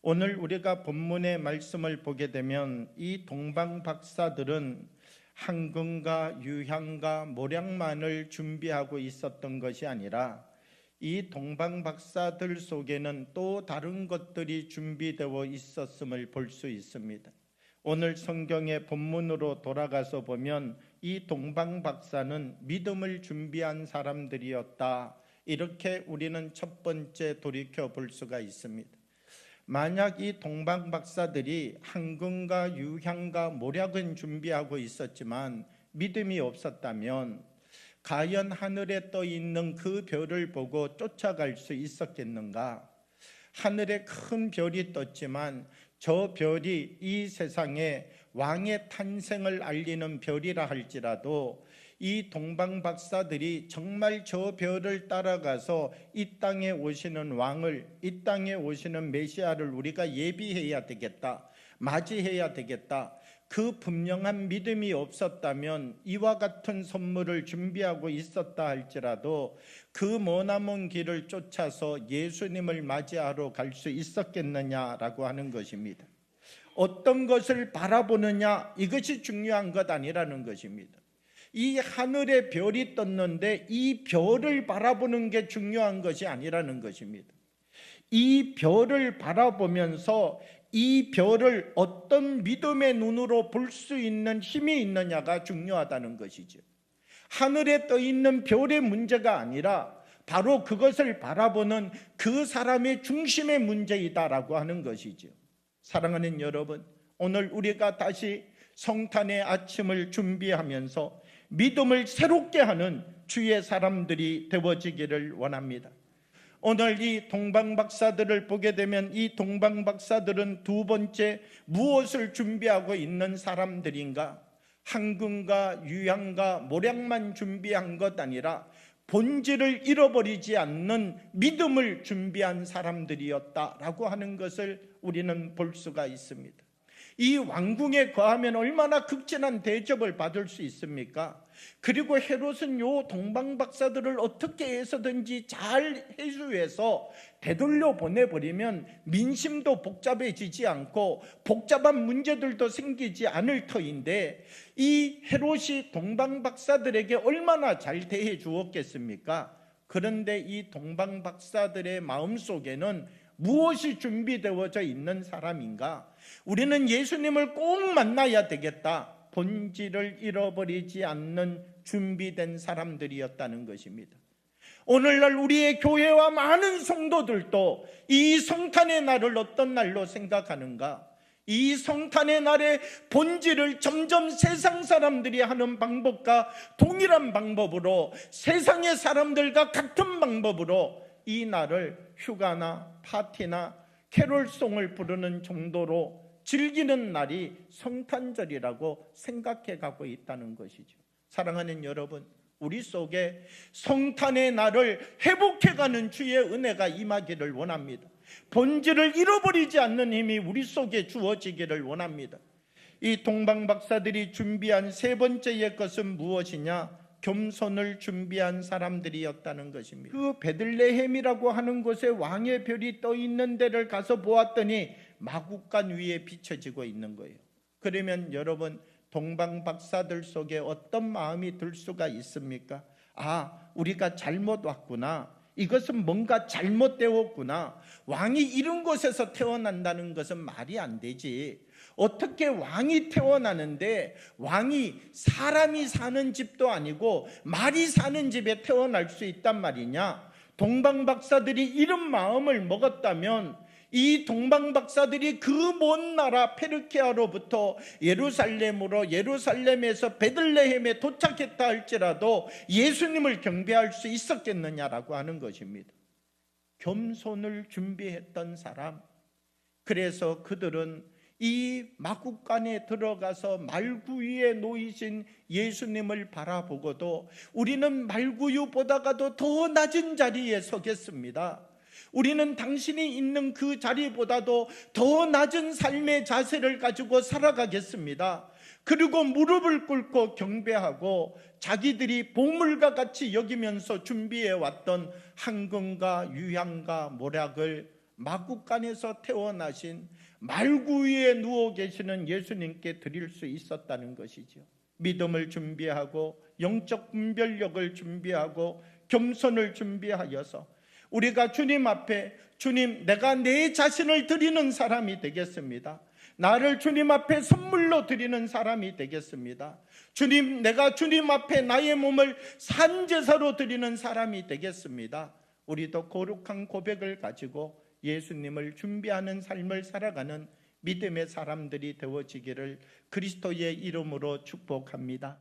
오늘 우리가 본문의 말씀을 보게 되면 이 동방 박사들은 황금과 유향과 모략만을 준비하고 있었던 것이 아니라 이 동방 박사들 속에는 또 다른 것들이 준비되어 있었음을 볼 수 있습니다. 오늘 성경의 본문으로 돌아가서 보면 이 동방 박사는 믿음을 준비한 사람들이었다, 이렇게 우리는 첫 번째 돌이켜 볼 수가 있습니다. 만약 이 동방 박사들이 황금과 유향과 모략은 준비하고 있었지만 믿음이 없었다면 과연 하늘에 떠 있는 그 별을 보고 쫓아갈 수 있었겠는가? 하늘에 큰 별이 떴지만 저 별이 이 세상에 왕의 탄생을 알리는 별이라 할지라도 이 동방 박사들이 정말 저 별을 따라가서 이 땅에 오시는 왕을, 이 땅에 오시는 메시아를 우리가 예비해야 되겠다, 맞이해야 되겠다, 그 분명한 믿음이 없었다면 이와 같은 선물을 준비하고 있었다 할지라도 그 머나먼 길을 쫓아서 예수님을 맞이하러 갈 수 있었겠느냐라고 하는 것입니다. 어떤 것을 바라보느냐, 이것이 중요한 것 아니라는 것입니다. 이 하늘에 별이 떴는데 이 별을 바라보는 게 중요한 것이 아니라는 것입니다. 이 별을 바라보면서 이 별을 어떤 믿음의 눈으로 볼 수 있는 힘이 있느냐가 중요하다는 것이죠. 하늘에 떠 있는 별의 문제가 아니라 바로 그것을 바라보는 그 사람의 중심의 문제이다라고 하는 것이죠. 사랑하는 여러분, 오늘 우리가 다시 성탄의 아침을 준비하면서 믿음을 새롭게 하는 주의 사람들이 되어지기를 원합니다. 오늘 이 동방 박사들을 보게 되면 이 동방 박사들은 두 번째 무엇을 준비하고 있는 사람들인가? 황금과 유향과 모략만 준비한 것 아니라 본질을 잃어버리지 않는 믿음을 준비한 사람들이었다라고 하는 것을 우리는 볼 수가 있습니다. 이 왕궁에 거하면 얼마나 극진한 대접을 받을 수 있습니까? 그리고 헤롯은 요 동방 박사들을 어떻게 해서든지 잘 해주해서 되돌려 보내버리면 민심도 복잡해지지 않고 복잡한 문제들도 생기지 않을 터인데 이 헤롯이 동방 박사들에게 얼마나 잘 대해 주었겠습니까? 그런데 이 동방 박사들의 마음속에는 무엇이 준비되어져 있는 사람인가? 우리는 예수님을 꼭 만나야 되겠다, 본질을 잃어버리지 않는 준비된 사람들이었다는 것입니다. 오늘날 우리의 교회와 많은 성도들도 이 성탄의 날을 어떤 날로 생각하는가? 이 성탄의 날의 본질을 점점 세상 사람들이 하는 방법과 동일한 방법으로, 세상의 사람들과 같은 방법으로 이 날을 휴가나 파티나 캐롤송을 부르는 정도로 즐기는 날이 성탄절이라고 생각해 가고 있다는 것이죠. 사랑하는 여러분, 우리 속에 성탄의 날을 회복해가는 주의 은혜가 임하기를 원합니다. 본질을 잃어버리지 않는 힘이 우리 속에 주어지기를 원합니다. 이 동방 박사들이 준비한 세 번째의 것은 무엇이냐? 겸손을 준비한 사람들이었다는 것입니다. 그 베들레헴이라고 하는 곳에 왕의 별이 떠 있는 데를 가서 보았더니 마구간 위에 비춰지고 있는 거예요. 그러면 여러분, 동방 박사들 속에 어떤 마음이 들 수가 있습니까? 아, 우리가 잘못 왔구나, 이것은 뭔가 잘못되었구나, 왕이 이런 곳에서 태어난다는 것은 말이 안 되지. 어떻게 왕이 태어나는데 왕이 사람이 사는 집도 아니고 말이 사는 집에 태어날 수 있단 말이냐? 동방 박사들이 이런 마음을 먹었다면 이 동방 박사들이 그 먼 나라 페르키아로부터 예루살렘으로, 예루살렘에서 베들레헴에 도착했다 할지라도 예수님을 경배할 수 있었겠느냐라고 하는 것입니다. 겸손을 준비했던 사람. 그래서 그들은 이 마구간에 들어가서 말구유에 놓이신 예수님을 바라보고도 우리는 말구유보다가도 더 낮은 자리에 서겠습니다. 우리는 당신이 있는 그 자리보다도 더 낮은 삶의 자세를 가지고 살아가겠습니다. 그리고 무릎을 꿇고 경배하고 자기들이 보물과 같이 여기면서 준비해왔던 황금과 유향과 모략을 마구간에서 태어나신 말구 위에 누워 계시는 예수님께 드릴 수 있었다는 것이죠. 믿음을 준비하고 영적 분별력을 준비하고 겸손을 준비하여서 우리가 주님 앞에, 주님, 내가 내 자신을 드리는 사람이 되겠습니다. 나를 주님 앞에 선물로 드리는 사람이 되겠습니다. 주님, 내가 주님 앞에 나의 몸을 산제사로 드리는 사람이 되겠습니다. 우리도 거룩한 고백을 가지고 예수님을 준비하는 삶을 살아가는 믿음의 사람들이 되어지기를 그리스도의 이름으로 축복합니다.